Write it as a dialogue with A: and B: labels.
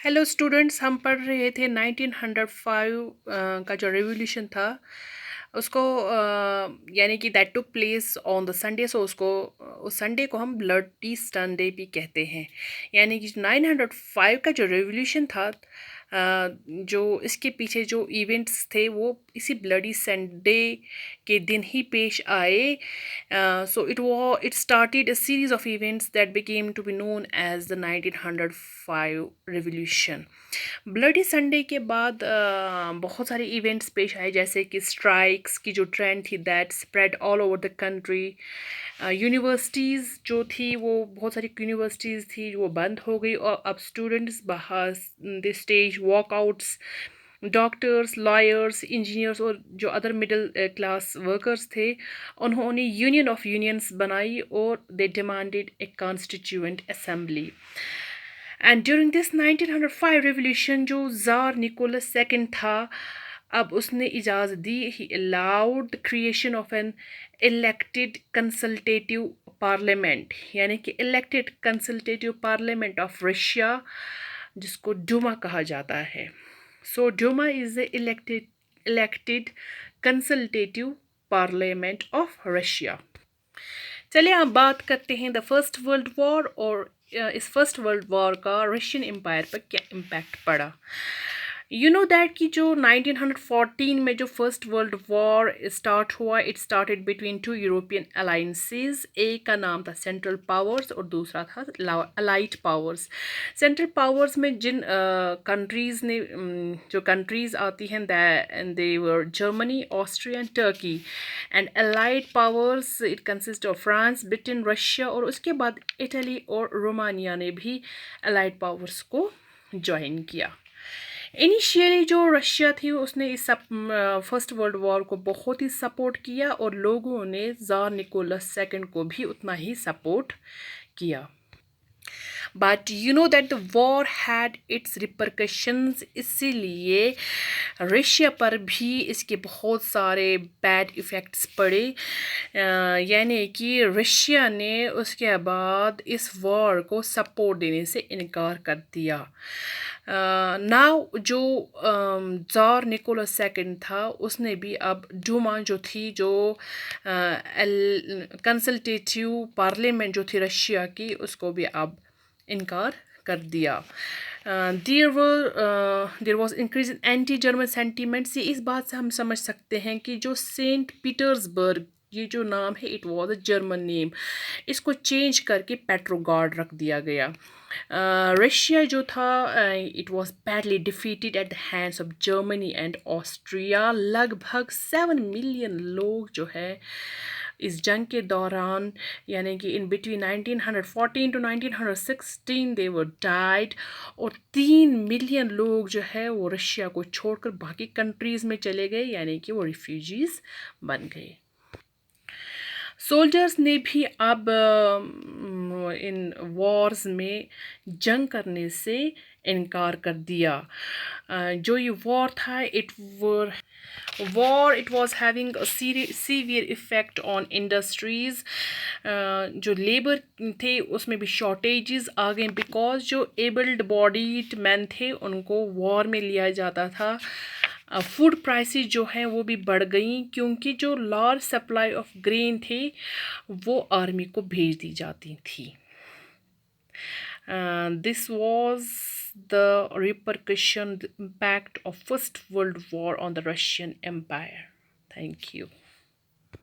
A: Hello students, हम पढ़ रहे थे 1905 का जो रेवोल्यूशन था उसको यानी कि that took place on the Sunday. So उसको उस संडे को हम ब्लडी संडे भी कहते हैं। यानी कि 905 का जो रेवोल्यूशन था, जो इसके पीछे जो इवेंट्स थे वो इसी ब्लडी संडे के दिन ही पेश आए। So it started a series of events that became to be known as the 1905 revolution. Bloody Sunday के बाद बहुत सारे इवेंट्स पेश आए, जैसे कि स्ट्राइक्स की जो ट्रेंड थी that spread all over the country. Universities जो थी, वो बहुत सारी यूनिवर्सिटीज़ थी जो वो बंद हो गई, और अब स्टूडेंट्स बाहर the stage walkouts. Doctors, lawyers, engineers और जो अदर मिडिल क्लास वर्कर्स थे, उन्होंने यूनियन ऑफ यूनियंस बनाई और they demanded a constituent assembly. And during this 1905 revolution जो ज़ार निकोलस सेकंड था, अब उसने इजाज़त दी, he allowed the creation of an elected consultative parliament, यानी कि elected consultative parliament of Russia, जिसको डूमा कहा जाता है। So Duma is the elected consultative parliament of Russia. चलिए अब बात करते हैं द फर्स्ट वर्ल्ड वॉर, और इस फर्स्ट वर्ल्ड वॉर का रशियन एम्पायर पर क्या इम्पैक्ट पड़ा। यू नो दैट कि जो 1914 में जो फर्स्ट वर्ल्ड वॉर स्टार्ट हुआ, it started between two European alliances. एक का नाम था सेंट्रल पावर्स और दूसरा था अलाइड पावर्स। सेंट्रल पावर्स में जिन कंट्रीज़ ने जो कंट्रीज़ आती हैं, they were Germany, Austria and Turkey. And allied powers it consist of France, Britain, Russia, और उसके बाद इटली और रोमानिया ने भी अलाइड पावर्स को ज्वाइन किया। इनिशियली जो रशिया थी उसने इस फर्स्ट वर्ल्ड वॉर को बहुत ही सपोर्ट किया, और लोगों ने ज़ार निकोलस सेकंड को भी उतना ही सपोर्ट किया। But you know that the war had it's repercussions, इसीलिए रशिया पर भी इसके बहुत सारे बैड इफ़ेक्ट्स पड़े। यानी कि रशिया ने उसके बाद इस वॉर को सपोर्ट देने से इनकार कर दिया। नाउ जो ज़ार निकोलस सेकंड था, उसने भी अब डूमा जो थी, जो कंसल्टेटिव पार्लियामेंट जो थी रशिया की, उसको भी अब इनकार कर दिया। There was increase in anti German sentiments. ये इस बात से हम समझ सकते हैं कि जो सेंट पीटर्सबर्ग, ये जो नाम है, it was a German name, इसको चेंज करके पेट्रोगार्ड रख दिया गया। रशिया जो था, it was badly defeated at the hands of Germany and Austria. लगभग 7 मिलियन लोग जो है इस जंग के दौरान, यानी कि in between 1914 to 1916 they were died, और 3 मिलियन लोग जो है वो रशिया को छोड़कर बाकी कंट्रीज़ में चले गए, यानी कि वो रिफ्यूजीज़ बन गए। सोल्जर्स ने भी अब इन वॉर्स में जंग करने से इनकार कर दिया। जो ये वॉर था, it was having a severe effect on industries. जो लेबर थे उसमें भी शॉर्टेजेस आ गए, बिकॉज जो एबल्ड बॉडीड मैन थे उनको वॉर में लिया जाता था। फूड प्राइसेस जो हैं वो भी बढ़ गई, क्योंकि जो लार्ज सप्लाई ऑफ ग्रेन थे वो आर्मी को भेज दी जाती थी। This was the repercussion, the impact of First World War on the Russian Empire. Thank you.